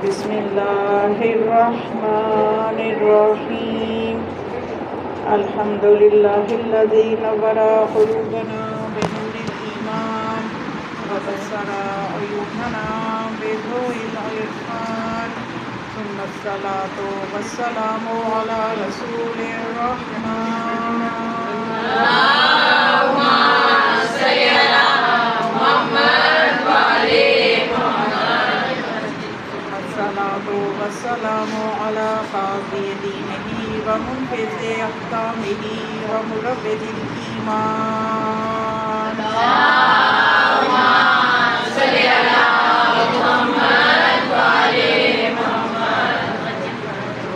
بسم اللہ الرحمن الرحیم الحمد للہ الذی نور قلوبنا بنور الایمان وبصر عیوننا بضوء العرفان ثم الصلاة والسلام علی رسول الرحمن اللہم صلی علی محمد وعلی والسلام على قاضي دينه ومنفذ أحكامه ومروج الإيمان اللهم صل على محمد وعلى محمد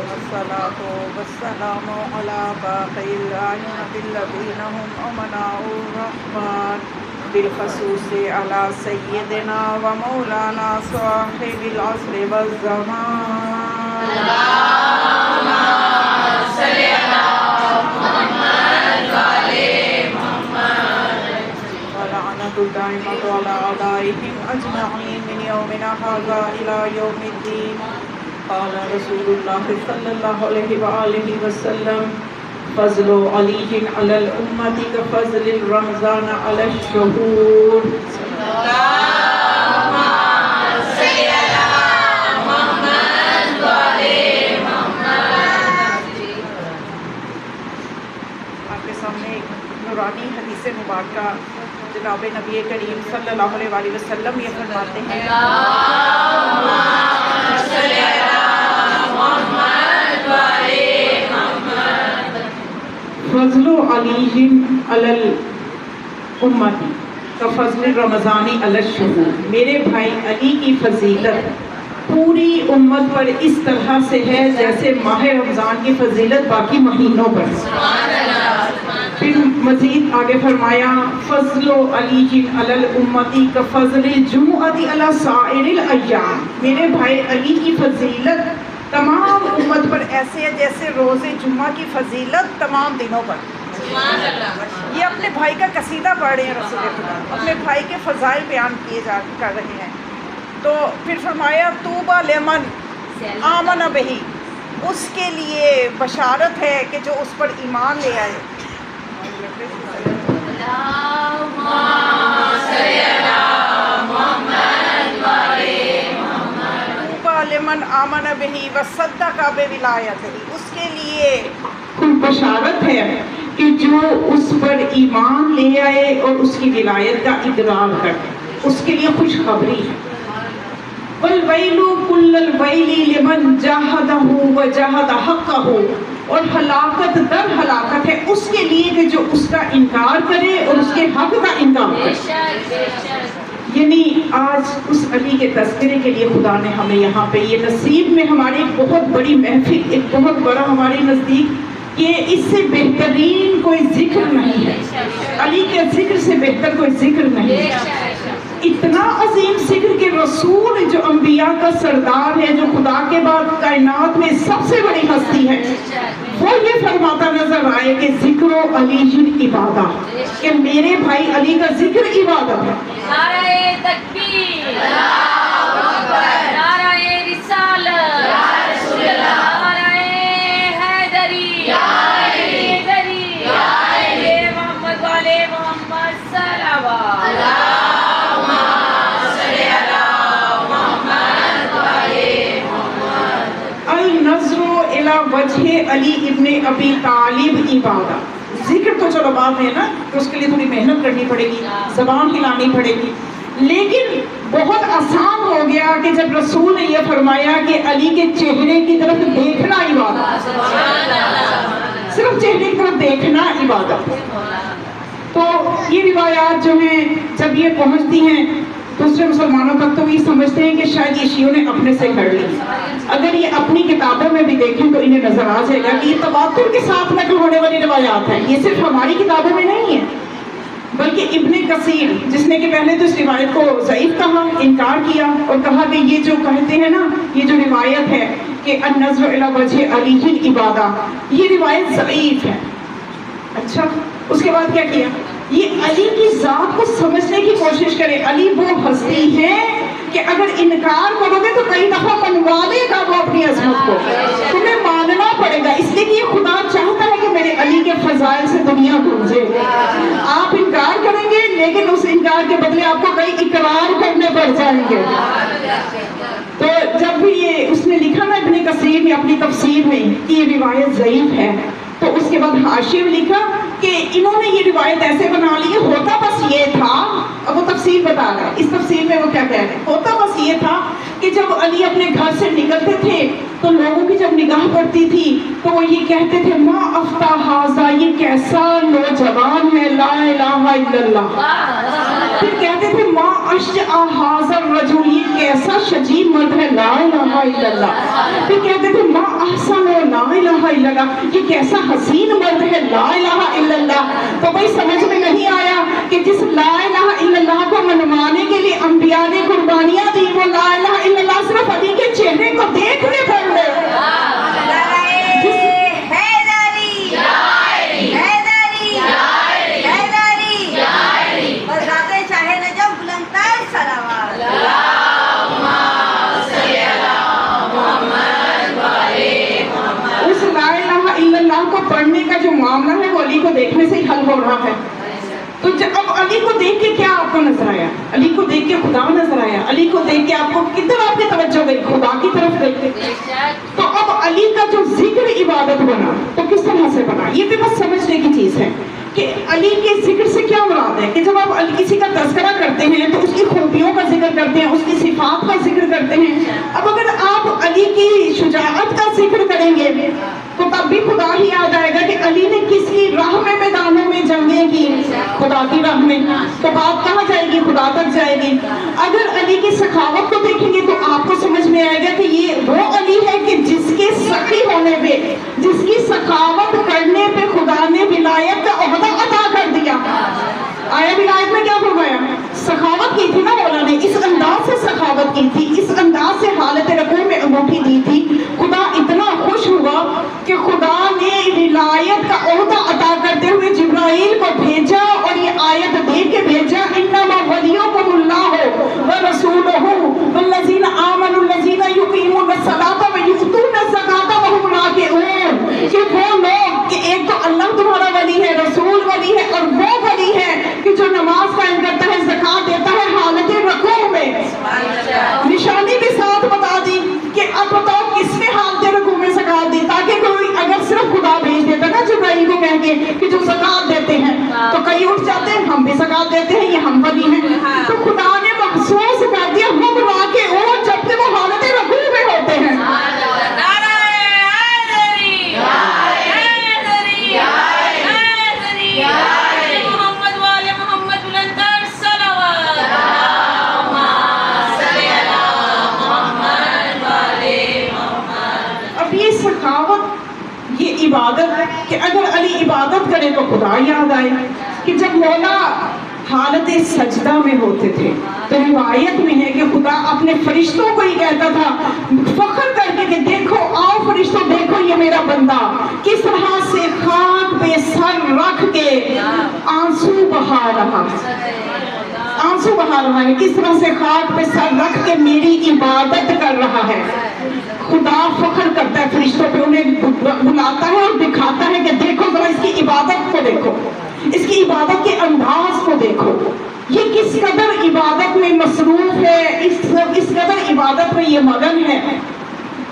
والصلاة والسلام على باقي الأئمة الذين هم أمناء الرحمن بالخصوص على سيدنا ومولانا صاحب العصر والزمان اللهم صل على محمد وعلى محمد ولعنة الدائمة على أعدائهم أجمعين من يومنا هذا إلى يوم الدين قال رسول الله صلى الله عليه وآله وسلم فضل علی علی الامت کفضل الرمضان علی الشہور اللہم صلی علی محمد وعلی محمد۔ آپ کے سامنے نورانی حدیث مبارکہ جناب نبی کریم صلی اللہ علیہ وآلہ وسلم یہ فرماتے ہیں اللہم صلی علی محمد وعلی فضل علی علی الامت کفضل رمضان علی الشہور، میرے بھائی علی کی فضیلت پوری امت پر اس طرح سے ہے جیسے ماہ رمضان کی فضیلت باقی مہینوں پر۔ پھر مزید آگے فرمایا فضل علی علی الامت کفضل الجمعۃ علی سائر الایام، میرے بھائی علی کی فضیلت تمام امت پر ایسے ہے جیسے روز جمعہ کی فضیلت تمام دنوں پر۔ یہ اپنے بھائی کا قصیدہ پڑھ رہے ہیں رسول خدا، اپنے بھائی کے فضائل بیان کر رہے ہیں۔ تو پھر فرمایا طوبی لمن آمن بہ، اس کے لیے بشارت ہے کہ جو اس پر ایمان لے آئے۔ اللہم صلی علی محمد وعلی لمن آمن بہ وصدق بولایتہ، اس کے لیے بشارت ہے کہ جو اس پر ایمان لے آئے اور اس کی ولایت کا اقرار کرے، اس کے لیے خوشخبری ہے۔ والویل کل الویل لمن جاہدہ وجاہد حقہ، اور ہلاکت در ہلاکت ہے اس کے لیے کہ جو اس کا انکار کرے اور اس کے حق کا انکار کرے۔ یعنی آج اس علی کے تذکرے کے لیے خدا نے ہمیں یہاں پہ یہ نصیب میں ہماری ایک بہت بڑی محفل، ایک بہت بڑا ہمارے نزدیک کہ اس سے بہترین کوئی ذکر نہیں ہے، علی کے ذکر سے بہتر کوئی ذکر نہیں ہے۔ اتنا عظیم ذکر کہ رسول جو انبیاء کا سردار ہے، جو خدا کے بعد کائنات میں سب سے بڑی ہستی ہے، وہ یہ فرماتا نظر آئے کہ ذکر و علی عبادہ، کہ میرے بھائی علی کا ذکر عبادت ہے۔ نعرہ تکبیر، اللہ اکبر، نعرہ رسالت، یا رسول اللہ، نعرہ حیدری، یا حیدری، یا علی محمد والے محمد صلوات، اللہم صلی علی محمد والے محمد۔ النظر الی وجہ علی ابن ابی طالب عبادہ، ذکر تو چلو بات ہے نا کہ اس کے لیے تھوڑی محنت کرنی پڑے گی، زبان ہلانی پڑے گی، لیکن بہت آسان ہو گیا کہ جب رسول نے یہ فرمایا کہ علی کے چہرے کی طرف دیکھنا عبادت، صرف چہرے کی طرف دیکھنا عبادت۔ تو یہ روایات جو ہیں جب یہ پہنچتی ہیں دوسرے مسلمانوں تک تو یہ سمجھتے ہیں کہ شاید یہ شیعوں نے اپنے سے کر لی۔ اگر یہ اپنی کتابوں میں بھی دیکھیں تو انہیں نظر آ جائے گا کہ یہ تواتر کے ساتھ نقل ہونے والی روایات ہیں، یہ صرف ہماری کتابوں میں نہیں ہے، بلکہ ابن کثیر جس نے کہ پہلے تو اس روایت کو ضعیف کہا، انکار کیا اور کہا کہ یہ جو کہتے ہیں نا، یہ جو روایت ہے کہ النظر الی وجہ علی عبادہ، یہ روایت ضعیف ہے۔ اچھا، اس کے بعد کیا یہ علی کی ذات کو سمجھنے کی کوشش کریں۔ علی وہ ہستی ہے کہ اگر انکار کرو گے تو کئی دفعہ منوا دے گا وہ اپنی عظمت کو، تمہیں ماننا پڑے گا، اس لیے کہ یہ خدا چاہتا ہے کہ میرے علی کے فضائل سے دنیا گونجے۔ آپ انکار کریں گے لیکن اس انکار کے بدلے آپ کو کئی اقرار کرنے پڑ جائیں گے۔ تو جب بھی یہ اس نے لکھا نا ابن کثیر نے اپنی تفسیر میں کہ یہ روایت ضعیف ہے، تو اس کے بعد حاشیہ میں لکھا کہ انہوں نے یہ روایت ایسے بنا لی، ہوتا بس یہ تھا، اب وہ تفسیر بتا رہا ہے، اس تفسیر میں وہ کیا کہہ رہے ہیں، ہوتا بس یہ تھا کہ جب علی اپنے گھر سے نکلتے تھے تو لوگوں کی جب نگاہ پڑتی تھی تو وہ یہ کہتے تھے ما افتح ھذا، یہ کیسا نوجوان ہے، لا الہ الا اللہ۔ پھر کہتے تھے ما اشجع ھذا الرجل، یہ کیسا شجیع مرد ہے، لا الہ الا اللہ۔ پھر کہتے تھے ما احسن، لا الہ الا اللہ، یہ کیسا حسین مرد ہے، لا الہ الا اللہ۔ تو بھائی سمجھ میں نہیں آیا کہ جس لا الہ الا اللہ کو منوانے کے لیے انبیاء نے قربانیاں دی، وہ لا الہ الا اللہ صرف علی کے چہرے کو دیکھنے پر لے۔ کو پڑھنے کا جو معاملہ ہے وہ علی کو دیکھنے سے ہی حل ہو رہا ہے۔ تو اب علی کو دیکھ کے کیا آپ کو نظر آیا؟ علی کو دیکھ کے خدا نظر آیا، علی کو دیکھ کے آپ کو کدھر آپ کی توجہ گئی؟ خدا کی طرف گئی۔ تو اب علی کا جو ذکر عبادت بنا تو کس طرح سے بنا؟ یہ بھی بس سمجھنے کی چیز ہے کہ علی کے ذکر سے کیا مراد ہے کہ جب آپ کسی کا تذکرہ کرتے ہیں تو اس کی خوبیوں کا ذکر کرتے ہیں، اس کی صفات کا ذکر کرتے ہیں۔ اب اگر آپ علی کی شجاعت کا ذکر کریں گے تو تب بھی خدا ہی یاد آئے گا کہ علی نے کس کی راہ میں میدانوں میں جنگیں کی، خدا کی راہ میں، تو بات کہاں جائے گی؟ خدا تک جائے گی۔ اگر علی کی سخاوت کو دیکھیں گے تو آپ کو سمجھ میں آئے گا کہ یہ وہ علی ہے کہ جس کے سخی ہونے پہ، جس کی سخاوت کرنے پہ خدا نے ولایت کا عہدہ عطا کر دیا۔ آیا ولایت میں کیا فرمایا؟ سخاوت کی تھی نا مولا نے، اس انداز سے سخاوت کی تھی، اس انداز سے حالت رکوع میں انگوٹھی دی تھی۔ خدا اتنا خوش ہوا کہ خدا نے ولایت کا عہدہ عطا کرتے ہوئے جبرائیل کو بھیجا اور یہ آیت دے کے بھیجا، انما ولیکم اللہ ورسولہ والذین آمنوا الذین یقیمون الصلاۃ ویؤتون الزکاۃ وہم راکعون، کہ وہ لوگ کہ ایک تو اللہ تمہارا ولی ہے، رسول ولی ہے، اور وہ ولی ہے کہ جو نماز قائم کرتا ہے، زکات دیتا ہے حالت رکوع میں۔ نشانی بھی ساتھ بتا دی کہ اب بتاؤ کس نے حالت رکوع میں زکات دی، تاکہ کوئی اگر صرف خدا بھیج دیتا نا جبرائیل کو کہہ کے کہ جو زکات دیتے ہیں تو کئی اٹھ جاتے ہیں ہم بھی زکات دیتے ہیں، یہ ہم ولی ہیں۔ تو خدا نے مخصوص کر دیا ہم راکعون، جب کہ وہ حالت رکوع میں ہوتے ہیں۔ یہ عبادت کہ اگر علی عبادت کرے تو خدا یاد آئے، کہ جب مولا حالت سجدہ میں ہوتے تھے تو روایت میں ہے کہ خدا اپنے فرشتوں کو ہی کہتا تھا فخر کر کے کہ دیکھو آؤ فرشتوں، دیکھو یہ میرا بندہ کس طرح سے خاک پہ سر رکھ کے آنسو بہا رہا ہے، کس طرح سے خاک پہ سر رکھ کے میری عبادت کر رہا ہے۔ خدا فخر کرتا ہے فرشتوں پہ، انہیں بلاتا ہے اور دکھاتا ہے کہ دیکھو ذرا اس کی عبادت کو دیکھو، اس کی عبادت کے انداز کو دیکھو، یہ کس قدر عبادت میں مصروف ہے، اس قدر عبادت میں یہ مگن ہے۔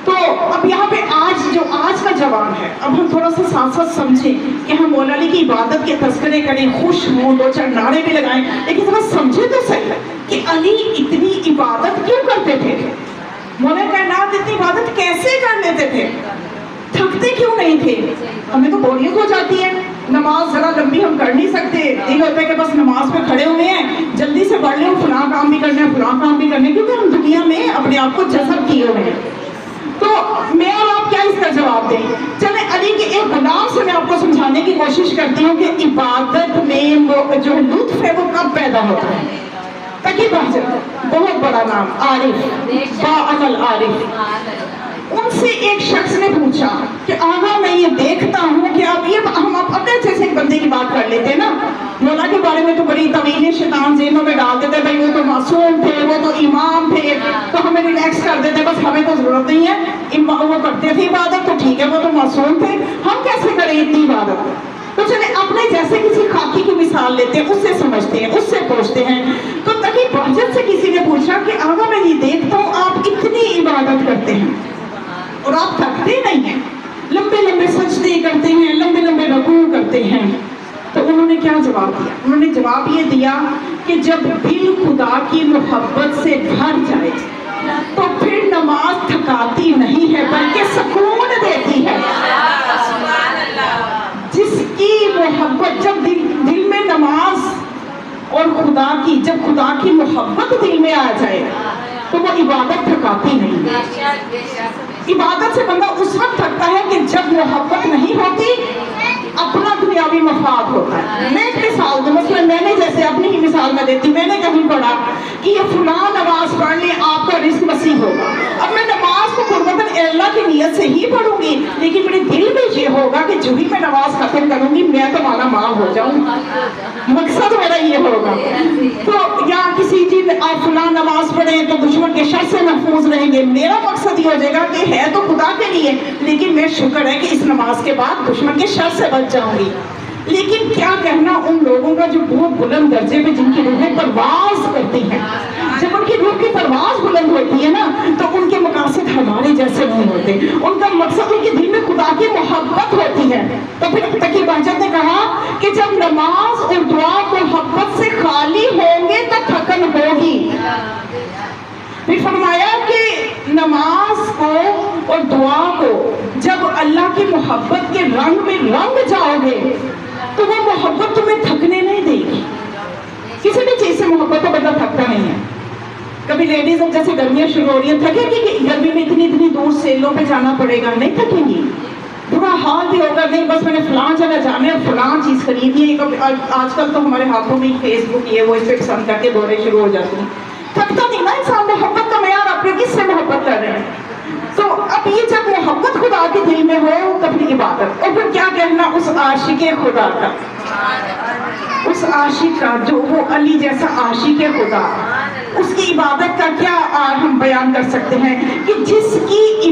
تو اب یہاں پہ آج کا جوان ہے، اب ہم تھوڑا سا ساتھ ساتھ سمجھیں کہ ہم مولا علی کی عبادت کے تذکرے کریں، خوش ہوں، دو چار نعرے بھی لگائیں، لیکن ذرا سمجھے تو صحیح کہ علی اتنی عبادت کیوں کرتے تھے؟ مولا کائنات اتنی عبادت کیسے کر لیتے تھے؟ تھکتے کیوں نہیں تھے؟ ہمیں تو بوریت ہو جاتی ہے، نماز ذرا لمبی ہم کر نہیں سکتے، دل ہوتا ہے کہ بس نماز پہ کھڑے ہوئے ہیں جلدی سے پڑھ لیں، فلاں کام بھی کرنا ہے فلاں کام بھی کرنا ہے، کیونکہ ہم دنیا میں اپنے آپ کو جذب کیے ہوئے ہیں۔ تو میں اور آپ کیا اس کا جواب دیں؟ چلیں علی کے ایک غلام سے میں آپ کو سمجھانے کی کوشش کرتی ہوں کہ عبادت میں جو لطف ہے وہ کب پیدا ہوتا ہے۔ تقی بہجت بہت بڑا نام، عارف، با عمل عارف، ان سے ایک شخص نے پوچھا کہ آقا میں یہ دیکھتا ہوں کہ آپ یہ ہم اپنے جیسے ایک بندے کی بات کر لیتے ہیں نا، مولا کے بارے میں تو بڑی طویل شیطان ذہنوں میں ڈال دیتے، بھائی وہ تو معصوم تھے، وہ تو امام تھے، تو ہمیں ریلیکس کر دیتے، بس ہمیں تو ضرورت نہیں ہے، وہ کرتے تھے عبادت تو ٹھیک ہے، وہ تو معصوم تھے، ہم کیسے کریں اتنی عبادت؟ تو چلے اپنے جیسے کسی خاکی کی مثال لیتے ہیں، اس سے سمجھتے ہیں، اس سے پوچھتے ہیں. تو تقی بہجت سے کسی نے پوچھا کہ آقا میں یہ دیکھتا ہوں آپ اتنی عبادت کرتے ہیں اور آپ تھکتے نہیں ہیں، لمبے لمبے سجدے کرتے ہیں، لمبے لمبے رکوع کرتے ہیں. تو انہوں نے کیا جواب دیا؟ انہوں نے جواب یہ دیا کہ جب دل خدا کی محبت سے بھر جائے تو پھر نماز تھکاتی نہیں ہے بلکہ سکون دیتی ہے. جس کی محبت، جب دل میں نماز اور جب خدا کی محبت دل میں آ جائے تو وہ عبادت تھکاتی نہیں. عبادت سے بندہ اس وقت تھکتا ہے کہ جب محبت نہیں ہوتی، اپنا دنیاوی مفاد ہوتا ہے. میں ایک مثال دوں، مثلا میں نے جیسے اپنی ہی مثال میں دیتی، میں نے کہیں پڑھا کہ یہ فلاں نماز پڑھ لیں آپ کا رزق وسیع ہوگا. اب میں نماز کو قربتاً اللہ کی نیت سے ہی پڑھوں گی، لیکن میرے دل میں یہ ہوگا کہ جو ہی میں نماز ختم کروں گی میں تو مالا مال ہو جاؤں. مقصد میرا یہ ہوگا. تو یا کسی چیز آپ فلاں نماز پڑھیں تو دشمن کے شر سے محفوظ رہیں گے، میرا مقصد یہ ہو جائے گا کہ ہے تو خدا کے لیے، لیکن میں شکر ہے کہ اس نماز کے بعد دشمن کے شر سے بچ جاؤں گی. لیکن کیا کہنا ان لوگوں کا جو بہت بلند درجے پہ جن کی روحیں پرواز کرتی ہیں. جب ان کی روح کی پرواز بلند ہوتی ہے نا تو ان کے مقاصد ہمارے جیسے نہیں ہوتے، ان کا مقصد ان کے دل میں خدا کی محبت ہوتی ہے. تو پھر تقی بہجت نے کہا کہ جب نماز اور دعا محبت سے خالی ہوں گے تو تھکن ہوگی. پھر فرمایا کہ نماز کو اور دعا کو جب اللہ کی محبت کے رنگ میں رنگ جاؤ گے تو وہ محبت تمہیں تھکنے نہیں دے گی. کسی بھی چیز سے محبت تو بندہ تھکتا نہیں ہے. کبھی لیڈیز جیسے گرمیاں شروع ہو رہی ہیں، تھکے گی کہ گرمی میں اتنی دور سیلوں پہ جانا پڑے گا؟ نہیں تھکیں گی. برا حال بھی ہوگا، نہیں بس میں نے فلاں جگہ جانا ہے، فلاں چیز خریدنی ہے. آج کل تو ہمارے ہاتھوں میں فیس بک یہ وہ، اس پہ پسند کر کے دورے شروع ہو جاتے ہیں. تھکتا نہیں نا انسان. محبت کا معیار اپنے کس سے محبت کر رہے ہیں؟ تو اب یہ جب محبت خدا کے دل میں ہو تب عبادت. اور پھر کیا کہنا اس عاشق خدا کا، اس عاشق کا جو وہ علی جیسا عاشق خدا، اس کی عبادت کا کیا ہم بیان کر سکتے ہیں کہ جس کی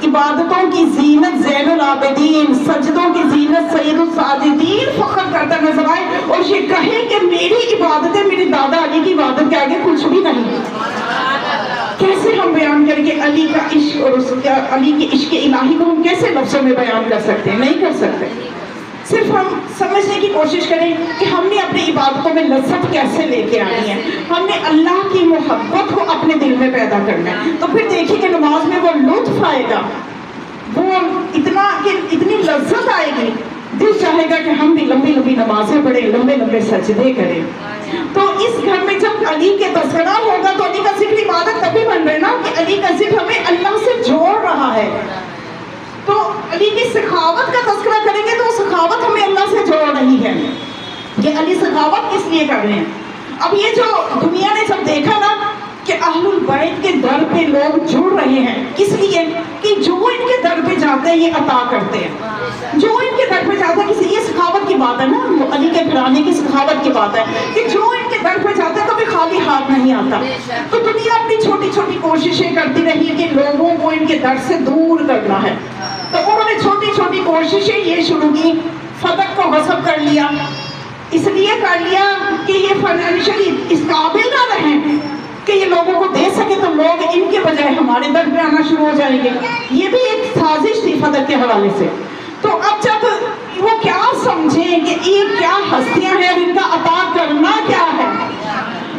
عبادتوں کی زینت زین العابدین، سجدوں کی زینت سید الساجدین فخر کرتا نظر آئے اور یہ کہے کہ میری عبادتیں میری دادا علی کی عبادت کے آگے کچھ بھی نہیں. کیسے ہم بیان کریں کہ علی کا عشق اور اس کا علی کے عشق الہی کو ہم کیسے لفظوں میں بیان کر سکتے ہیں؟ نہیں کر سکتے. صرف ہم سمجھنے کی کوشش کریں کہ ہم نے اپنی عبادتوں میں لذت کیسے لے کے آنی ہے. ہم نے اللہ کی محبت کو اپنے دل میں پیدا کرنا ہے. تو پھر دیکھیں کہ نماز میں وہ لطف آئے گا، وہ اتنی لذت آئے گی، دل چاہے گا کہ ہم بھی لمبی لمبی نمازیں پڑھیں، لمبے لمبے سجدے کریں. تو اس گھر میں جب علی کے تذکرہ ہوگا تو علی کا ذکر عبادت تبھی بن رہے نا کہ علی کا ذکر ہمیں اللہ سے جوڑ رہا ہے. تو علی کی سخاوت کا تذکرہ کریں گے تو وہ سخاوت ہمیں اللہ سے جوڑ رہی ہے. یہ علی سخاوت کس لیے کر رہے ہیں؟ اب یہ جو دنیا نے جب دیکھا نا کہ اہل البیت کے در پہ لوگ جڑ رہے ہیں، کس لیے کہ جو ان کے در پہ جاتے ہیں یہ عطا کرتے ہیں. جو ان کے در پہ جاتا ہے، کسی یہ سخاوت کی بات ہے نا، علی کے گھرانے کی سخاوت کی بات ہے کہ جو ان کے در پہ جاتا ہے کبھی خالی ہاتھ نہیں آتا. تو دنیا اپنی چھوٹی چھوٹی کوششیں کرتی رہی کہ لوگوں کو ان کے در سے دور کرنا ہے. تو انہوں نے چھوٹی چھوٹی کوششیں یہ شروع کی. فدق کو غصب کر لیا، اس لیے کر لیا کہ یہ فائنینشلی اس قابل نہ رہیں کہ یہ لوگوں کو دے سکے تو لوگ ان کے بجائے ہمارے در پہ آنا شروع ہو جائیں گے. یہ بھی ایک سازش تھی فدق کے حوالے سے. تو اب جب وہ کیا سمجھیں کہ یہ کیا ہستیاں ہیں، ان کا عطا کرنا کیا ہے،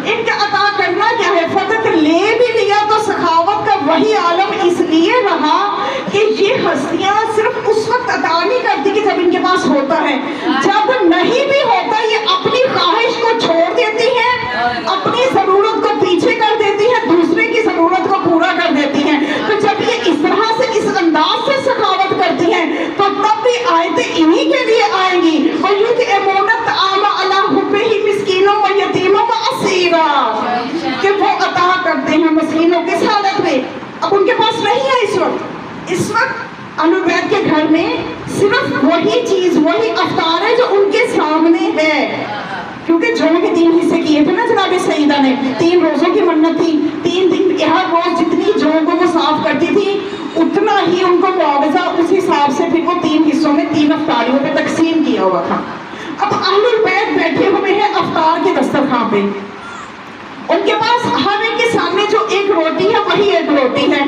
ان کا عطا کرنا کیا ہے. فدق لے بھی لیا تو سخاوت کا وہی عالم اس لیے رہا کہ یہ ہستیاں صرف اس وقت عطا نہیں کرتی کہ جب ان کے پاس ہوتا ہے، جب نہیں بھی ہوتا یہ اپنی خواہش کو چھوڑ دیتی ہیں، اپنی ضرورت کو پیچھے کر دیتی ہیں، دوسرے کی ضرورت کو پورا کر دیتی ہیں. تو جب یہ اس طرح سے اس انداز سے سخاوت کرتی ہیں تو تب بھی آیتیں انہی کے لیے آئیں گی. وَيُطْعِمُونَ الطَّعَامَ عَلَىٰ حُبِّهِ مِسْكِینًا وَیَتِیمًا وَأَسِیرًا، کہ وہ عطا کرتے ہیں اہل بیت کے گھر میں صرف وہی چیز، وہی افطار ہے جو ان کے سامنے ہے، کیونکہ جوڑوں کے 3 حصے کیے تھے نا جناب سیدہ نے، 3 روزوں کی منت تھی، 3 دن ہر روز جتنی جوڑوں کو وہ صاف کرتی تھی اتنا ہی ان کو معاوضہ اس حساب سے پھر وہ 3 حصوں میں 3 افطاریوں پہ تقسیم کیا ہوا تھا۔ اب اہل بیت بیٹھے ہوئے ہیں افطار کے دسترخوان پہ، ان کے پاس ہر ایک کے سامنے جو ایک روٹی ہے وہی ایک روٹی ہے۔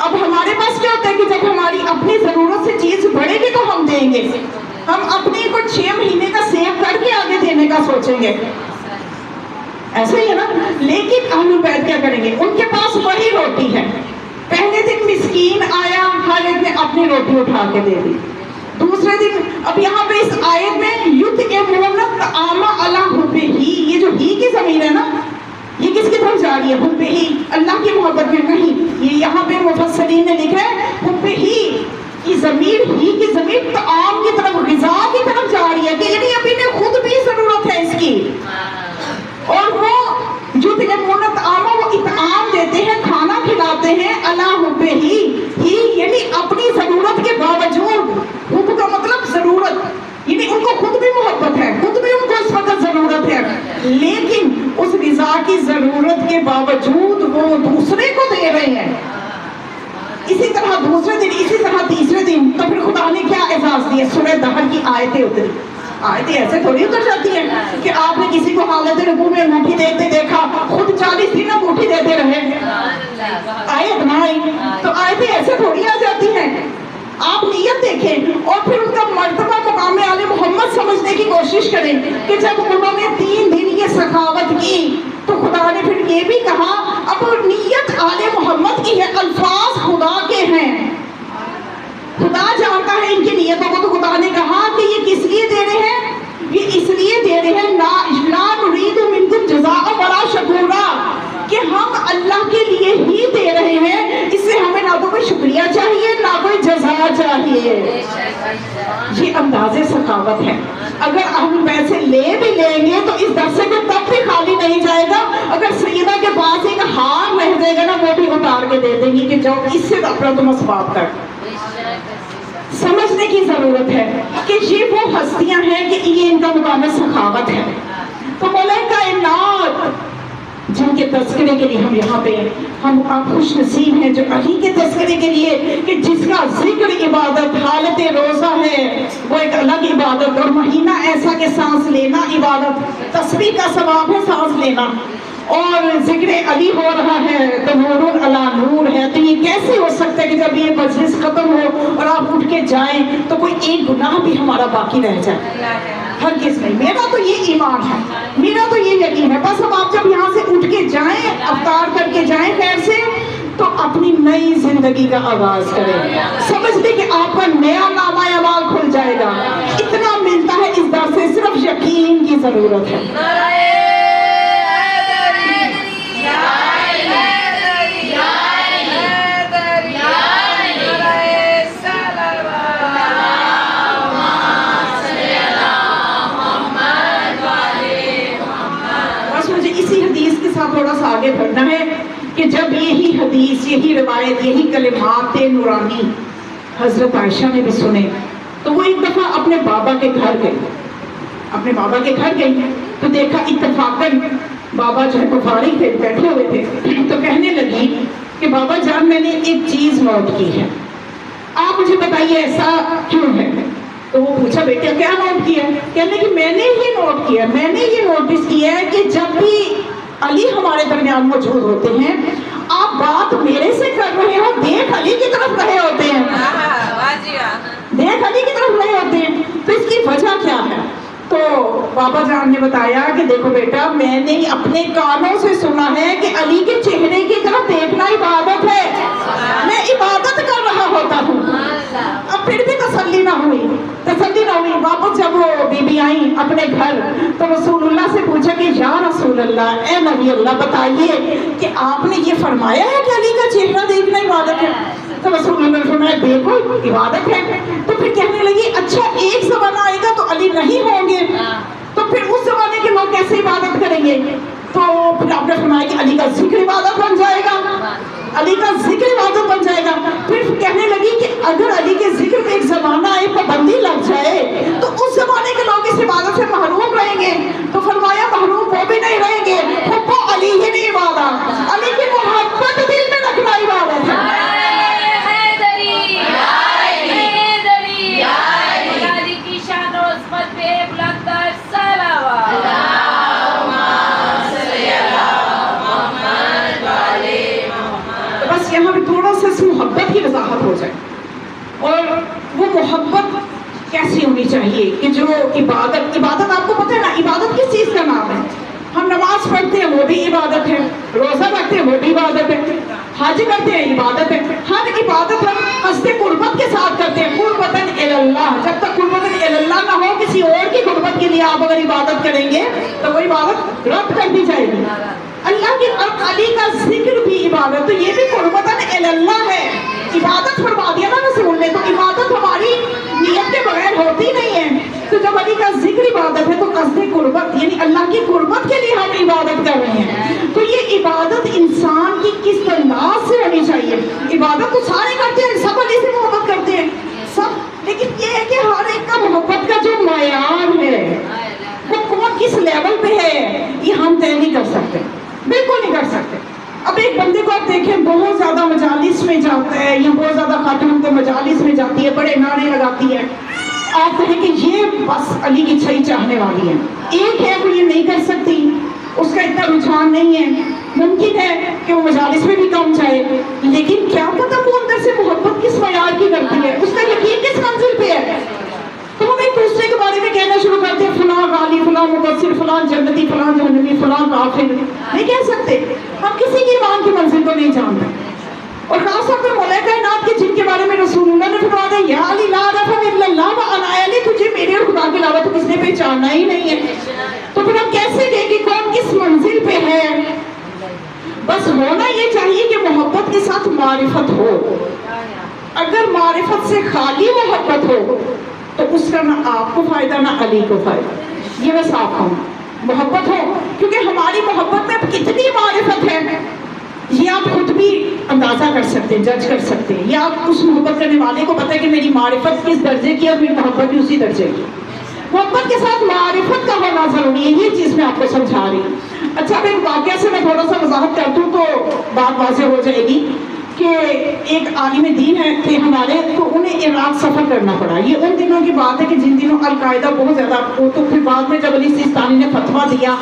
اب ہمارے پاس کیا ہوتا ہے کہ جب ہماری اپنی ضرورت سے چیز بڑھے گی تو ہم دیں گے، ہم اپنے کو 6 مہینے کا سیو کر کے آگے دینے کا سوچیں گے، ایسا ہی ہے نا۔ لیکن اہل بیت کیا کریں گے، ان کے پاس وہی روٹی ہے۔ پہلے دن مسکین آیا، ہر ایک نے اپنی روٹی اٹھا کے دے دی۔ دوسرے دن اب یہاں پہ اس آیت میں یطعمون الطعام علی حبہ، یہ جو ہی کی ضمیر ہے نا، یہ کس کی طرف جا رہی ہے؟ حب ہی، اللہ کی محبت میں نہیں، یہ یہاں پہ مفسرین نے لکھا ہے حب ہی کی ضمیر، ہی کی ضمیر طعام کی طرف، غذا کی طرف جا رہی ہے، کہ یعنی ابھی نے خود بھی ضرورت ہے اس کی، اور وہ یطعمون الطعام، وہ اطعام دیتے ہیں، کھانا کھلاتے ہیں، علی حبہ ہی یعنی اپنی ضرورت کے باوجود، حب کا مطلب ضرورت، یعنی ان کو خود بھی محبت ہے، خود بھی ان کو اس وقت ضرورت ہے، لیکن اس غذا کی ضرورت کے باوجود وہ دوسرے کو دے رہے ہیں۔ اسی طرح دوسرے دن، اسی طرح تیسرے دن، تو پھر خدا نے کیا اعزاز دیا؟ سورہ دہر کی آیتیں اتری۔ آیتیں ایسے تھوڑی اتر جاتی ہیں کہ آپ نے کسی کو حالت رکوع میں انگوٹھی دیتے دیکھا، خود 40 دن انگوٹھی دیتے رہے، آیت نہ آئی، تو آیتیں ایسے تھوڑی آ جاتی ہیں۔ آپ نیت دیکھیں اور پھر ان کا مرتبہ مقام آل محمد سمجھنے کی کوشش کریں کہ جب انہوں نے 3 دن یہ سخاوت کی تو خدا نے پھر یہ بھی کہا، اب نیت آل محمد کی ہے، الفاظ خدا کے ہیں، خدا جانتا ہے ان کی نیتوں کو، تو خدا نے کہا کہ یہ کس لیے دے رہے ہیں؟ یہ اس لیے دے رہے ہیں لا نريد منکم جزاء ولا شکورا، کہ ہم اللہ کے لیے ہی دے رہے ہیں، اس سے ہمیں نہ تو کوئی شکریہ چاہیے نہ کوئی جزا چاہیے۔ یہ انداز سخاوت ہے۔ اگر اہل بیت سے لے بھی لیں گے تو اس درسے کو تب بھی خالی نہیں جائے گا، اگر سیدہ کے پاس ایک ہار رہ جائے گا نا، وہ بھی اتار کے دے دیں گی کہ جاؤ اس سے اپنا تم اسباب کر۔ سمجھنے کی ضرورت ہے کہ یہ وہ ہستیاں ہیں کہ یہ ان کا مقام سخاوت ہے۔ تو مولا کائنات جن کے تذکرے کے لیے ہم یہاں پہ ہیں، ہم خوش نصیب ہیں جو علی کے تذکرے کے لیے، کہ جس کا ذکر عبادت، حالت روزہ ہے وہ ایک الگ عبادت، اور مہینہ ایسا کہ سانس لینا عبادت، تسبیح کا ثواب ہے سانس لینا، اور ذکر علی ہو رہا ہے تو نور علی نور ہے۔ تو یہ کیسے ہو سکتا ہے کہ جب یہ مجلس ختم ہو اور آپ اٹھ کے جائیں تو کوئی ایک گناہ بھی ہمارا باقی رہ جائے؟ ہرگز نہیں۔ میرا تو یہ ایمان ہے، میرا تو یہ یقین ہے۔ بس اب آپ جب یہاں سے اٹھ کے جائیں، افطار کر کے جائیں خیر سے، تو اپنی نئی زندگی کا آغاز کریں، سمجھ لیں کہ آپ کا نیا نامہ اعمال کھل جائے گا۔ اتنا ملتا ہے اس در سے، صرف یقین کی ضرورت ہے۔ تھوڑا سا آگے بڑھنا ہے کہ جب یہی حدیث، یہی روایت، یہی کلمات نورانی حضرت عائشہ نے بھی سنے تو وہ ایک دفعہ اپنے بابا کے گھر گئی، تو دیکھا اتفاقاً بابا جو ہے وہ فارغ تھے، بیٹھے ہوئے تھے، تو کہنے لگی کہ بابا جان میں نے ایک چیز نوٹ کی ہے، آپ مجھے بتائیے ایسا کیوں ہے؟ تو وہ پوچھا بیٹا کیا نوٹ کیا؟ کہنے کہ میں نے یہ نوٹ کیا، میں نے یہ نوٹس کیا ہے کہ جب بھی علی ہمارے درمیان موجود ہوتے ہیں، آپ بات میرے سے کر رہے ہو، دیکھ علی کی طرف رہے ہوتے ہیں، دیکھ علی کی طرف رہے ہوتے ہیں، تو اس کی وجہ کیا ہے؟ تو بابا جان نے بتایا کہ دیکھو بیٹا، میں نے اپنے کانوں سے سنا ہے کہ علی کے چہرے کی طرف دیکھنا عبادت ہے، میں عبادت کر رہا ہوتا ہوں۔ اب پھر بھی تسلی نہ ہوئی۔ واپس جب وہ بی بی آئیں اپنے گھر تو رسول اللہ سے پوچھا کہ یا رسول اللہ، اے نبی اللہ، بتائیے کہ آپ نے یہ فرمایا ہے کہ علی کا چہرہ دیکھنا عبادت ہے؟ تو رسول اللہ نے فرمایا بالکل عبادت ہے۔ تو پھر کہنے لگی اچھا ایک زمانہ آئے گا تو علی نہیں ہوں گے، تو پھر اس زمانے کے لوگ کیسے عبادت کریں گے؟ تو پھر آپ نے فرمایا کہ علی کا ذکر عبادت بن جائے گا، علی کا ذکر عبادت بن جائے گا۔ پھر کہنے لگی کہ اگر علی کے ذکر میں ایک زمانہ آئے پابندی لگ جائے تو اس زمانے کے لوگ اس عبادت سے محروم رہیں گے. تو فرمایا محروم وہ بھی نہیں رہیں گے. حب علی ہی نہیں عبادت، علی کی محبت دل میں رکھنا عبادت ہے. یہاں بھی تھوڑا سا اس محبت کی وضاحت ہو جائے. اور وہ محبت کیسی ہونی چاہیے کہ جو عبادت آپ کو پتہ ہے نا عبادت کس چیز کا نام ہے؟ ہم نماز پڑھتے ہیں وہ بھی عبادت ہے، روزہ رکھتے ہیں وہ بھی عبادت ہے، حج کرتے ہیں عبادت ہے. ہر عبادت ہم قصد قربت کے ساتھ کرتے ہیں، قربتاً اللہ. جب تک قربتاً اللہ نہ ہو، کسی اور کی قربت کے لیے آپ اگر عبادت کریں گے تو وہ عبادت رد کر دی جائے گی. اللہ کی اور علی کا ذکر بھی عبادت، تو یہ بھی قربتاً اللہ ہے. عبادت فرما دیا نا رسول نے، تو عبادت ہماری نیت کے بغیر ہوتی نہیں ہے. تو جب علی کا ذکر عبادت ہے تو قصد قربت یعنی اللہ کی قربت کے لیے ہم عبادت کر رہے ہیں. تو یہ عبادت انسان کی کس انداز سے ہونی چاہیے؟ عبادت تو سارے کرتے ہیں، سب علی سے محبت کرتے ہیں سب، لیکن یہ ہے کہ ہر ایک کا محبت کا جو معیار ہے وہ کون کس لیول پہ ہے یہ ہم طے نہیں کر سکتے، بالکل نہیں کر سکتے. اب ایک بندے کو آپ دیکھیں بہت زیادہ مجالس میں جاتا ہے یا بہت زیادہ خاتون کو مجالس میں جاتی ہے، بڑے نعرے لگاتی ہے، آپ کہیں کہ یہ بس علی کی چھئی چاہنے والی ہے. ایک ہے وہ یہ نہیں کر سکتی، اس کا اتنا رجحان نہیں ہے، ممکن ہے کہ وہ مجالس میں بھی کم جائے، لیکن کیا پتہ وہ اندر سے محبت کس معیار کی کرتی ہے، اس کا یقین کس منزل پہ ہے. تو ہم ایک دوسرے کے بارے میں کہنا شروع کرتے ہیں فلاں غالی، فلاں مبصر، فلاں جنتی، فلاں جہنمی، فلاں کافر. نہیں کہہ سکتے، ہم کسی کی ایمان کی منزل کو نہیں جانتے. اور خاص طور پر مولا کائنات کے جن کے بارے میں رسول اللہ نے فرمایا یا علی لا عرف الا اللہ وانا علی، تجھے میرے اور خدا کے علاوہ تو کس نے پہچانا ہی نہیں ہے. تو پھر ہم کیسے کہیں کہ کون کس منزل پہ ہے؟ بس ہونا یہ چاہیے کہ محبت کے ساتھ معرفت ہو. اگر معرفت سے خالی محبت ہو تو اس کا نہ آپ کو فائدہ نہ علی کو فائدہ. یہ میں صاف ہوں. محبت ہو، کیونکہ ہماری محبت میں کتنی معرفت ہے یہ آپ خود بھی اندازہ کر سکتے ہیں، جج کر سکتے ہیں، یا آپ اس محبت کرنے والے کو پتہ ہے کہ میری معرفت کس درجے کی اور میری محبت بھی اسی درجے کی. محبت کے ساتھ معرفت کا ہونا ضروری ہے، یہ چیز میں آپ کو سمجھا رہی ہوں. اچھا اب ایک واقعہ سے میں تھوڑا سا وضاحت کر دوں تو بات واضح ہو جائے گی کہ ایک عالم دین ہے تھے ہمارے، تو انہیں عراق سفر کرنا پڑا. یہ ان دنوں کی بات ہے کہ جن دنوں القاعدہ بہت زیادہ، تو پھر بعد میں جب علی سیستانی نے فتویٰ دیا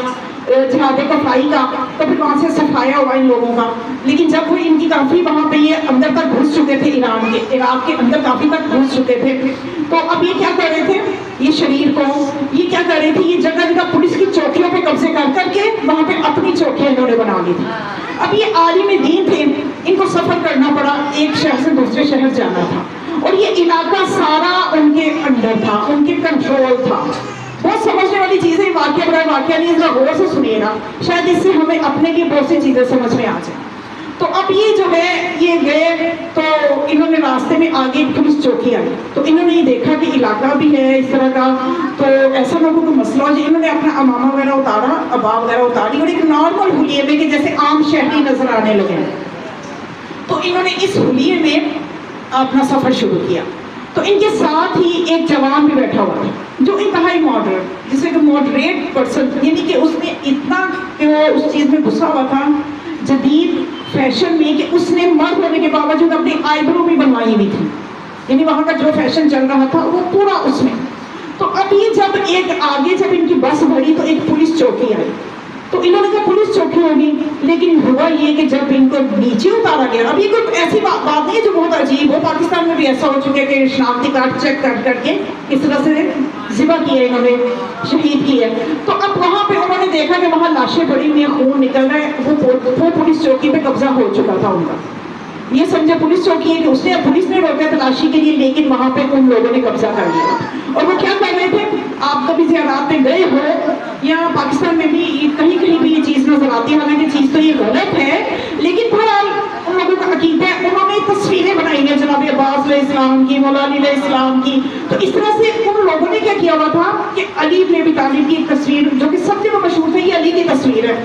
جہاد کفائی کا تو پھر وہاں سے صفایا ہوا ان لوگوں کا. لیکن جب وہ ان کی کافی وہاں پہ یہ اندر تک گھس چکے تھے، ایران کے عراق کے اندر کافی تک گھس چکے تھے، تو اب یہ کیا کر رہے تھے، یہ شریر کو یہ کیا کر رہے تھے، یہ جگہ جگہ پولیس کی چوکیوں پہ قبضے کر کے وہاں پہ اپنی چوکیاں انہوں نے بنا لی تھی. اب یہ عالم دین تھے، ان کو سفر کرنا پڑا، ایک شہر سے دوسرے شہر جانا تھا، اور یہ علاقہ سارا ان کے انڈر تھا، ان کے کنٹرول تھا. بہت سمجھنے والی چیزیں، واقعہ برائے واقعہ نہیں، ذرا غور سے سنیے گا، شاید اس سے ہمیں اپنے لیے بہت سی چیزیں سمجھ میں آ جائیں. تو اب یہ جو ہے یہ گئے تو انہوں نے راستے میں آگے پولیس چوکی آئی، تو انہوں نے یہ دیکھا کہ علاقہ بھی ہے اس طرح کا، تو ایسا نہ کوئی مسئلہ ہو جائے. انہوں نے اپنا امامہ وغیرہ اتارا، ابا وغیرہ اتاری، اور ایک نارمل حلیے میں کہ جیسے عام شہری نظر آنے لگے، تو انہوں نے اس حلیے میں اپنا سفر شروع کیا. تو ان کے ساتھ ہی ایک جوان بھی بیٹھا ہوا تھا جو انتہائی ماڈریٹ، جسے کہ ماڈریٹ پرسن، یعنی کہ اس نے اتنا کہ وہ اس چیز میں گھسا ہوا تھا جدید فیشن میں کہ اس نے مرد ہونے کے باوجود اپنی آئی برو بھی بنوائی ہوئی تھی، یعنی وہاں کا جو فیشن چل رہا تھا وہ پورا اس میں. تو اب یہ جب ایک آگے جب ان کی بس بڑھی تو ایک پولیس چوکی آئی، تو انہوں نے کہا پولیس چوکی ہوگی، لیکن ہوا یہ کہ جب ان کو نیچے اتارا گیا، اب یہ کوئی ایسی بات نہیں ہے جو بہت عجیب ہو، پاکستان میں بھی ایسا ہو چکا ہے کہ شناختی کارڈ چیک کر کے اس طرح سے ذبح کیا انہوں نے، شہید کیا. تو اب وہاں پہ انہوں نے دیکھا کہ وہاں لاشیں پڑی ہوئی ہیں، خون نکل رہا ہے، وہ پولیس چوکی پہ قبضہ ہو چکا تھا ان کا. یہ سمجھے پولیس چوکی ہے کہ اس نے پولیس نے روکا تلاشی کے لیے، لیکن وہاں پہ ان لوگوں نے قبضہ کر لیا. اور وہ کیا کر رہے تھے، آپ کبھی زیارات میں گئے ہو یا پاکستان میں بھی کہیں کہیں بھی یہ چیز نظر آتی ہے، حالانکہ چیز تو یہ غلط ہے، لیکن بہرحال ان لوگوں کا عقیدہ ہے، انہوں نے تصویریں بنائی ہیں جناب عباس علیہ السلام کی، مولا علی علیہ السلام کی. تو اس طرح سے ان لوگوں نے کیا کیا ہوا تھا کہ علی بن ابی طالب کی ایک تصویر جو کہ سب جگہ مشہور ہے، یہ علی کی تصویر ہے.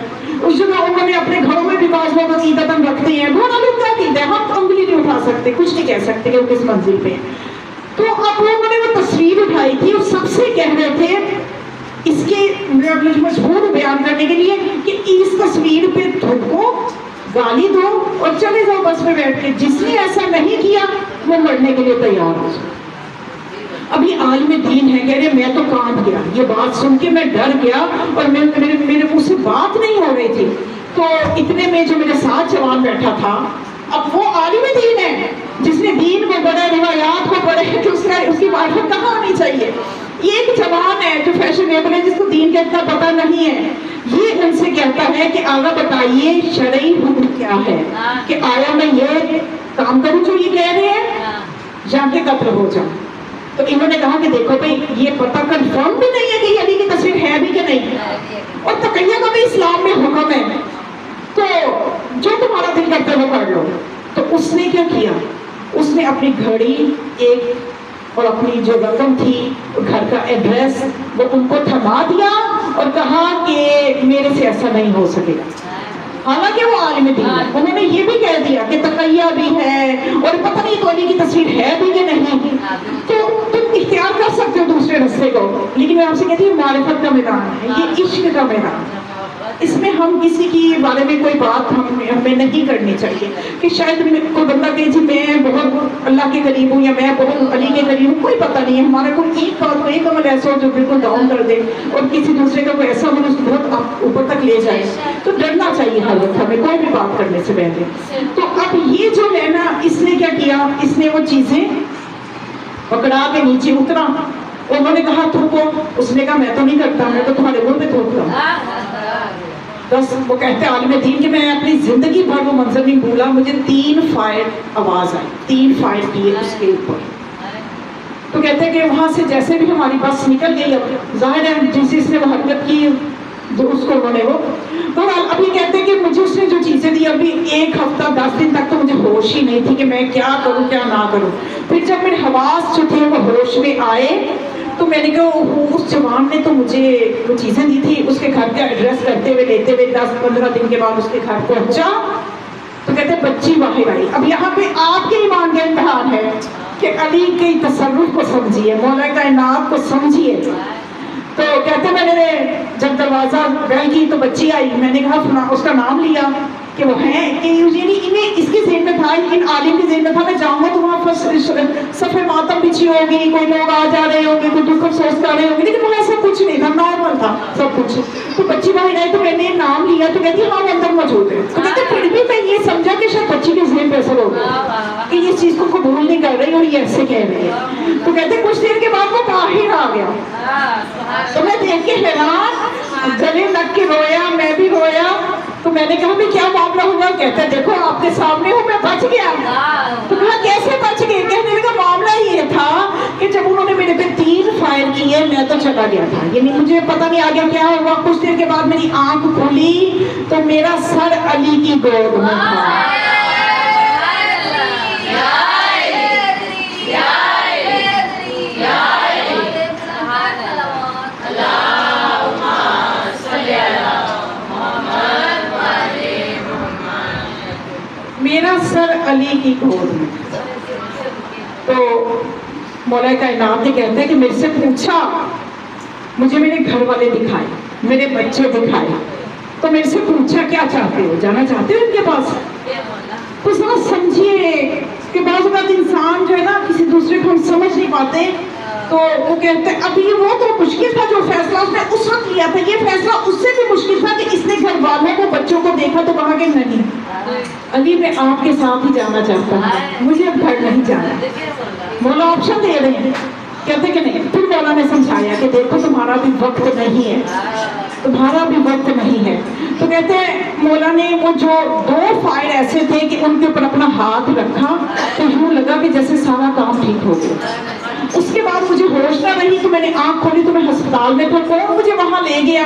اس جگہ انہوں نے اپنے گھروں میں بھی بعض لوگ عقیدتاً رکھتے ہیں، بہت لوگ کیا عقیدہ ہے، ہم انگلی نہیں اٹھا سکتے، کچھ نہیں کہہ سکتے کہ وہ کس منزل پہ ہیں. تو اب انہوں نے وہ تصویر اٹھائی تھی اور سب سے کہہ رہے تھے اس کے مجبور بیان کرنے کے لیے کہ اس تصویر پہ تھوکو، گالی دو اور چلے جاؤ بس میں بیٹھ کے. جس نے ایسا نہیں کیا وہ مرنے کے لیے تیار ہو جائے. ابھی عالم دین ہے، کہہ رہے میں تو کانپ گیا، یہ بات سن کے میں ڈر گیا اور میرے منہ سے بات نہیں ہو رہی تھی. تو اتنے میں جو میرے ساتھ جوان بیٹھا تھا، اب وہ عالم دین ہے جس نے دین کو پڑھا، روایات کو پڑھا کہ اس کی معرفت کہاں ہونی چاہیے. یہ ایک جوان ہے جو فیشنیبل ہے، جس کو دین کا اتنا پتہ نہیں ہے. یہ ان سے کہتا ہے کہ آگا بتائیے شرعی حکم کیا ہے، کہ آیا میں یہ کام کروں جو یہ کہہ رہے ہیں یا کہ قتل ہو جاؤں. تو انہوں نے کہا کہ دیکھو بھائی یہ پتہ کنفرم بھی نہیں ہے کہ یہ علی کی تصویر ہے بھی کہ نہیں، اور تقیہ کا بھی اسلام میں حکم ہے، تو جو تمہارا دل کرتا ہے وہ کر لو. تو اس نے کیا کیا، اس نے اپنی گھڑی ایک اور اپنی جو رقم تھی گھر کا ایڈریس وہ ان کو تھما دیا اور کہا کہ میرے سے ایسا نہیں ہو سکے گا. حالانکہ وہ عالم دین ہے، انہوں نے یہ بھی کہہ دیا کہ تقیہ بھی ہے اور پتہ نہیں تو علی کی تصویر ہے بھی کہ نہیں. تو تم اختیار کر سکتے ہو دوسرے رستے کو، لیکن میں آپ سے کہتی ہوں معرفت کا میدان ہے، یہ عشق کا میدان ہے. اس میں ہم کسی کی بارے میں کوئی بات ہمیں نہیں کرنی چاہیے کہ شاید کوئی بندہ کہے جی میں بہت اللہ کے قریب ہوں یا میں بہت علی کے قریب ہوں. کوئی پتہ نہیں ہے، ہمارا کوئی ایک بات کوئی ایک عمل ایسا ہو جو بالکل ڈاؤن کر دے اور کسی دوسرے کا کوئی ایسا عمل اس کو بہت اوپر تک لے جائے. تو ڈرنا چاہیے ہر وقت ہمیں کوئی بھی بات کرنے سے پہلے. تو اب یہ جو ہے نا، اس نے کیا کیا، اس نے وہ چیزیں پکڑا کے نیچے اترا. انہوں نے کہا تھوکو، اس نے کہا میں تو نہیں کرتا، میں تو تمہارے منہ پہ تھوکتا ہوں. بس وہ کہتے ہیں عالم دین کہ میں اپنی زندگی بھر وہ منظر نہیں بھولا. مجھے 3 فائر آواز آئی، 3 فائر کیے اس کے اوپر. تو کہتے ہیں کہ وہاں سے جیسے بھی ہماری بس نکل گئی، اب ظاہر ہے جس نے وہ حرکت کی جو اس کو انہوں نے وہ ابھی کہتے ہیں کہ مجھے اس نے جو چیزیں دی ابھی 1 ہفتہ 10 دن تک تو مجھے ہوش ہی نہیں تھی کہ میں کیا کروں کیا نہ کروں. پھر جب میرے حواس جو تھے وہ ہوش میں آئے تو میں نے کہا اس جوان نے تو مجھے وہ چیزیں دی تھی. اس کے گھر کا ایڈریس کرتے ہوئے لیتے ہوئے 10-15 دن کے بعد اس کے گھر پہنچا تو کہتے ہیں بچی باہر آئی. اب یہاں پہ آپ کے ایمان کا امتحان ہے کہ علی کے تصرف کو سمجھیے، مولا کائنات کو سمجھیے. تو کہتے میں نے جب دروازہ بیل کی تو بچی آئی، میں نے کہا اس کا نام لیا کہ وہ ہیں کہ یعنی انہیں اس کے ذہن میں تھا، ان عالم کے ذہن میں تھا میں جاؤں گا تو وہاں صفحے ماتم بچھی ہوگی، کوئی لوگ آ جا رہے ہوں گے، کوئی دکھ افسوس کر رہے ہوں گے، لیکن وہ ایسا کچھ نہیں تھا، نارمل تھا سب کچھ. تو بچی باہر آئی تو میں نے نام لیا تو کہتی ہاں وہ اندر موجود ہے. تو کہتے پھر بھی میں یہ سمجھا کہ شاید بچی کے ذہن پہ اثر ہو گیا کہ یہ چیز کو قبول نہیں کر رہی اور یہ ایسے کہہ رہی ہے. تو کہتے کچھ دیر کے بعد وہ باہر آ گیا. تو میں دیکھ کے حیران، گلے لگ کے رویا، میں بھی رویا. تو میں نے کہا بھی کیا معاملہ ہوا؟ کہتا ہے دیکھو آپ کے سامنے ہوں، میں بچ گیا. تو کہا کیسے بچ گئے؟ کہنے لگا معاملہ یہ تھا کہ جب انہوں نے میرے پہ 3 فائر کیے میں تو چلا گیا تھا، یعنی مجھے پتہ نہیں آگے کیا ہوا. کچھ دیر کے بعد میری آنکھ کھلی تو میرا سر علی کی گود میں تھا. میرا سر علی کی گود میں. تو مولا کائنات نے کہتے ہیں کہ میرے سے پوچھا، مجھے میرے گھر والے دکھائے، میرے بچے دکھائے. تو میرے سے پوچھا کیا چاہتے ہو، جانا چاہتے ہو ان کے پاس؟ تو ذرا سمجھیے کہ بعض اوقات انسان جو ہے نا کسی دوسرے کو ہم سمجھ نہیں پاتے. تو وہ کہتے ہیں اب یہ وہ تو مشکل تھا جو فیصلہ اس نے اس وقت لیا تھا، یہ فیصلہ اس سے بھی مشکل تھا کہ اس نے گھر والوں کو بچوں کو دیکھا تو کہا کہ نہیں علی میں آپ کے ساتھ ہی جانا چاہتا ہوں، مجھے اب گھر نہیں جانا. مولا آپشن دے رہے ہیں، کہتے کہ نہیں. پھر مولا نے سمجھایا کہ دیکھو تمہارا بھی وقت نہیں ہے، تمہارا بھی وقت نہیں ہے. تو کہتے ہیں مولا نے وہ جو 2 فائر ایسے تھے کہ ان کے اوپر اپنا ہاتھ رکھا تو یوں لگا کہ جیسے سارا کام ٹھیک ہو گیا. اس کے بعد مجھے ہوش نہ رہی تو میں نے آنکھ کھولی تو میں ہسپتال میں تھا. کون مجھے وہاں لے گیا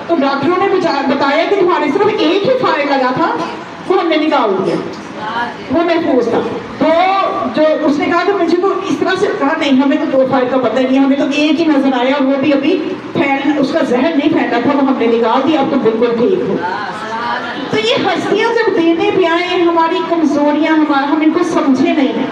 تو ڈاکٹروں نے بتایا کہ تمہارے صرف ایک ہی فائر لگا تھا، وہ ہم نے نکال دیا، وہ محفوظ تھا. تو جو اس نے کہا کہ مجھے تو اس طرح سے کہا نہیں ہمیں تو 2 فائر کا پتہ نہیں، ہمیں تو ایک ہی نظر آیا، وہ بھی ابھی اس کا زہر نہیں پھیلا تھا، وہ ہم نے نکال دیا، اب تو بالکل ٹھیک ہو. تو یہ ہستیاں جب دینے پہ آئیں، ہماری کمزوریاں ہم ان کو سمجھے نہیں ہیں.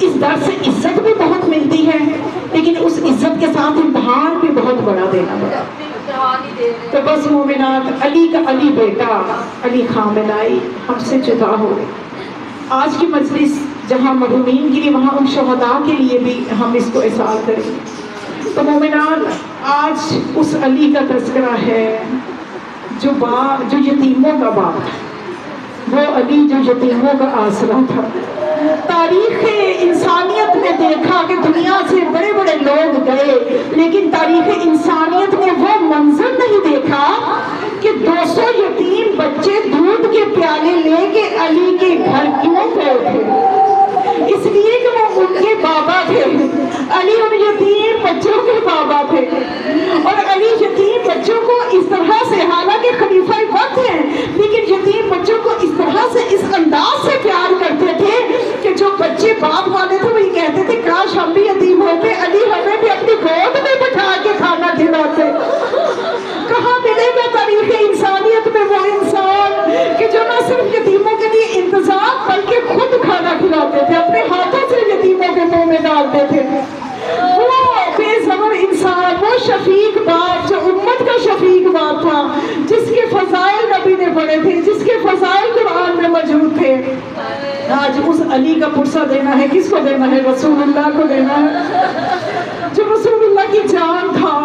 اس در سے عزت بھی بہت ملتی ہے، لیکن اس عزت کے ساتھ امتحان بھی بہت بڑا دینا پڑا۔ تو بس مومنات، علی کا علی بیٹا علی خامنائی ہم سے جدا ہو گئے۔ آج کی مجلس جہاں مرحومین کی، وہاں ان شہداء کے لیے بھی ہم اس کو احساس کریں۔ تو مومنات، آج اس علی کا تذکرہ ہے جو یتیموں کا باپ تھا، وہ علی جو یتیموں کا آسرا تھا۔ تاریخ انسانیت نے دیکھا کہ دنیا سے بڑے بڑے لوگ گئے، لیکن تاریخ انسانیت نے وہ منظر نہیں دیکھا کہ 200 یتیم بچے دودھ کے پیالے لے کے علی کے گھر کیوں گئے تھے؟ اس لیے کہ وہ ان کے بابا تھے، علی ان یتیم بچوں کے بابا تھے، اور علی یتیم بچوں کو اس طرح سے، حالانکہ خلیفہ وقت ہیں لیکن یتیم بچوں کو اس طرح سے، اس انداز سے پیار کرتے تھے کہ جو بچے باپ والے تھے وہ یہ کہتے تھے کاش ہم بھی یتیم ہوتے، علی ہمیں بھی اپنی گود میں بٹھا کے کھانا کھلاتے۔ کہاں ملے گا تاریخ انسانیت میں وہ انسان کہ جو نہ صرف یتیموں کے لیے انتظام بلکہ خود کھانا کھلاتے تھے، اپنے ہاتھوں سے یتیموں کے منہ میں ڈالتے تھے۔ وہ بے زبر انسان، وہ شفیق باپ جو امت کا شفیق باپ تھا، جس کے فضائل نبی نے پڑھے تھے، جس کے فضائل قرآن میں موجود تھے۔ آج اس علی کا پرسہ دینا ہے، کس کو دینا ہے؟ رسول اللہ کو دینا ہے، جو رسول اللہ کی جان تھا،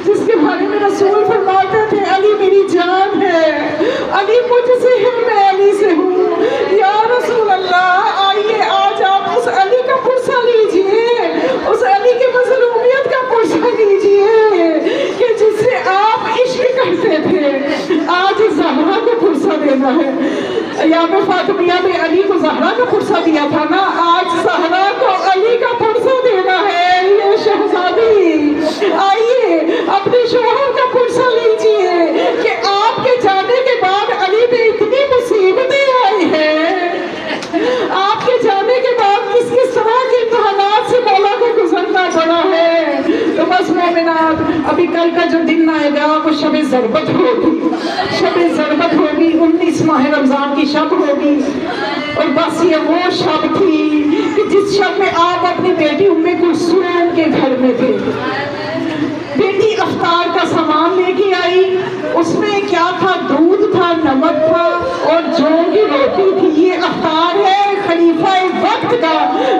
جس کے بارے میں رسول فرماتے تھے علی میری جان ہے، علی مجھ سے ہے، میں علی سے ہوں۔ یا رسول اللہ، آئیے آج آپ اس علی کا پرسہ لیجئے، اس علی کی مظلومیت کا پرسہ لیجئے کہ جس سے آپ عشق کرتے تھے۔ آج زہرا کو پرسہ دینا ہے۔ ایام فاطمیہ میں علی کو زہرا کا پرسہ دیا تھا نا، آج زہرا کو علی کا پرسہ دینا ہے۔ یہ شہزادی، آئیے اپنے شوہر کا پرسہ لیجئے کہ آپ کے جانے کے بعد علی پہ اتنی مصیبتیں آئی ہیں، آپ کے جانے کے بعد کس کس طرح کے امتحانات سے مولا کو گزرنا پڑا ہے۔ تو بس مومنات، ابھی کل کا جو دن آئے گا وہ شب ضربت ہوگی، شب ضربت ہوگی، 19 ماہ رمضان کی شب ہوگی، اور بس یہ وہ شب تھی کہ جس شب میں آپ اپنی بیٹی ام کلثوم کے گھر میں تھے۔ بیٹی افطار کا سامان لے کے آئی، اس میں کیا تھا؟ دودھ تھا، نمک تھا اور جو کی روٹی تھی۔ یہ افطار ہے خلیفہ وقت کا۔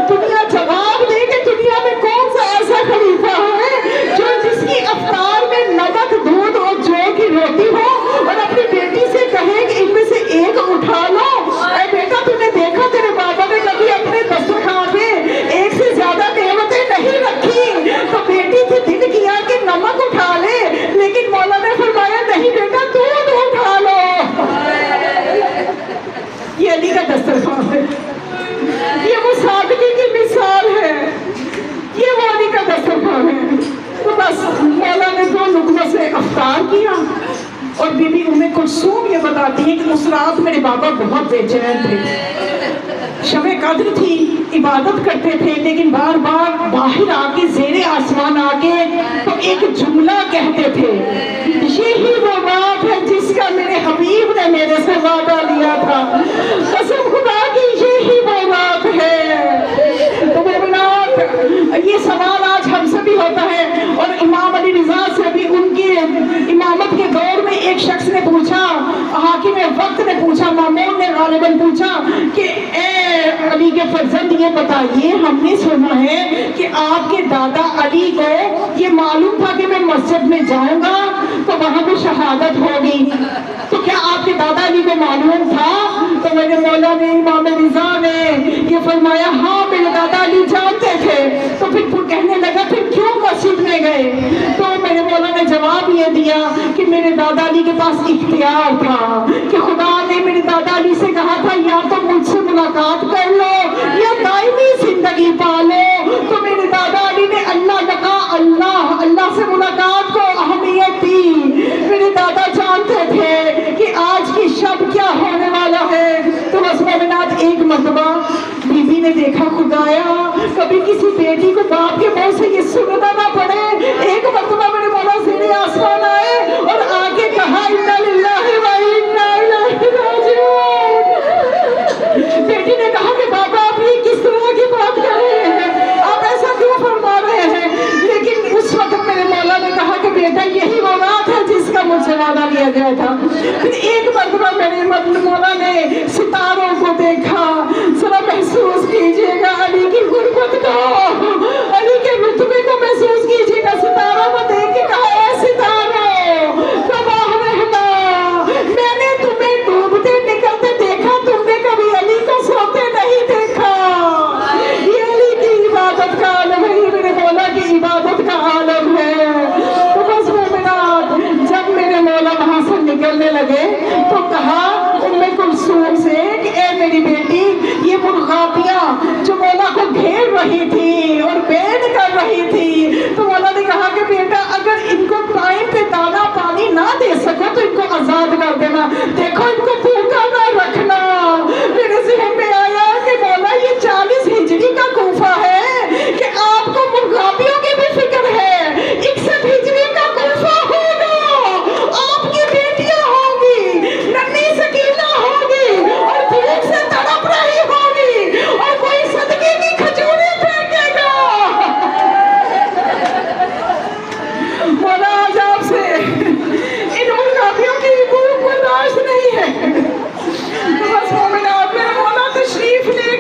دنیا جواب دے کہ دنیا میں کون سا ایسا خلیفہ ہے جو جس کی افطار میں نمک، دودھ اور جو کی روٹی ہو، اور اپنی بیٹی سے کہے کہ ان میں سے ایک اٹھا لو۔ اے بیٹا، تم نے دیکھا تیرے بابا نے کبھی اپنے دسترخوان میں ایک سے زیادہ نعمتیں نہیں رکھی، تو بیٹی تھی دل کیا کہ نمک اٹھا لے، لیکن مولا نے فرمایا نہیں بیٹا، دودھ اٹھا لو۔ یہ علی کا دسترخوان ہے، یہ وہ سادگی کی مثال ہے، یہ وہ علی کا دسترخوان ہے۔ تو بس مولا نے 2 لقموں سے افطار کیا، اور بی بی ام کلثوم یہ بتاتی ہے کہ اس رات میرے بابا بہت بے چین تھے، شب قدر تھی، عبادت کرتے تھے، لیکن بار بار باہر آ کے، زیر آسمان آ کے تو ایک جملہ کہتے تھے، یہی وہ بات ہے جس کا میرے حبیب نے میرے سے وعدہ لیا تھا، قسم خدا کی یہی وہ بات ہے۔ تو مومنات، یہ سوال آج ہم سے بھی ہوتا ہے، اور امام علی رضا سے بھی ان کی امامت کے دور میں ایک شخص نے پوچھا، حاکم وقت نے پوچھا، مامون نے غالباً پوچھا کہ اے علی کے فرزند یہ بتائیے، ہم نے سنا ہے کہ آپ کے دادا علی کو یہ معلوم تھا کہ میں مسجد میں جاؤں گا تو وہاں پہ شہادت ہوگی، تو کیا آپ کے دادا علی کو معلوم تھا؟ تو میرے مولا نے، امام رضا نے یہ فرمایا، ہاں میرے دادا علی جانتے تھے۔ تو پھر کہنے لگا پھر کیوں مسجد میں گئے؟ تو میرے مولا نے جواب یہ دیا کہ میرے دادا علی کے پاس اختیار تھا، کہ خدا نے میرے دادا علی سے کہا تھا یا تو مجھ سے ملاقات کر لو یا دائمی زندگی پالو۔ تو میرے دادا علی نے اللہ سے ملاقات کو اہمیت دی۔ میرے دادا جانتے تھے کہ آج کی شب کیا ہونے والا ہے۔ تو بس مومنات، ایک مرتبہ بی بی نے دیکھا، خدایا کبھی کسی بیٹی کو باپ کے منہ سے یہ سننا نہ پڑے۔ ایک مرتبہ میرے مولا زیر آسمان آئے اور آگے کہا، انا للہ و انا الیہ راجعون۔ بیٹی نے کہا کہ بابا آپ یہ کس طرح کی بات کر رہے گیا تھا. پھر ایک مرتبہ میرے مولا نے ستاروں کو دیکھا. ذرا محسوس کیجیے گا علی کی غربت کو, علی کے رتبے کو محسوس کیجیے گا. ستاروں کو دیکھ کے کہا اے ستاروں تباہ رہنا, میں نے تمہیں ڈوبتے نکلتے دیکھا, تم نے کبھی علی کو سوتے نہیں دیکھا. یہ علی کی عبادت کا عالم ہے, یہ میرے مولا کی عبادت کا عالم ہے. تو بس مومنات, جب میرے مولا وہاں سے نکلنے لگے تو کہا ام کلثوم سے کہ اے میری بیٹی, یہ مرغابیاں جو مولا کو گھیر رہی تھی اور بینڈ کر رہی تھی, تو مولا نے کہا کہ بیٹا اگر ان کو ٹائم پہ دانا پانی نہ دے سکو تو ان کو آزاد کر دینا, دیکھو ان کو بھوکا نہ رکھنا. میرے ذہن میں آیا کہ مولا یہ 40 ہجری کا کوفہ ہے کہ آپ کو مرغابیوں کی بھی فکر ہے. 61 ہجری کا کوفہ ہوگا, آپ کی بیٹیاں ہوں گی, ننھی سکینہ ہوگی اور بھوک سے تڑپ رہی ہوگی, اور کوئی صدقے کی کھجوریں پھینکے گا. مولا آج آپ سے ان مرغابیوں کی بھوک برداشت نہیں ہے. بس مومنات, میرے مولا تشریف لے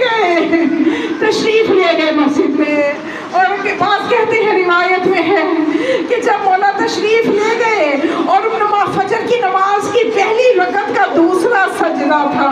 گئے مسجد میں, اور بات کہتے ہیں روایت میں ہے کہ جب مولا تشریف لے گئے اور فجر کی نماز کی پہلی رکعت کا دوسرا سجدہ تھا,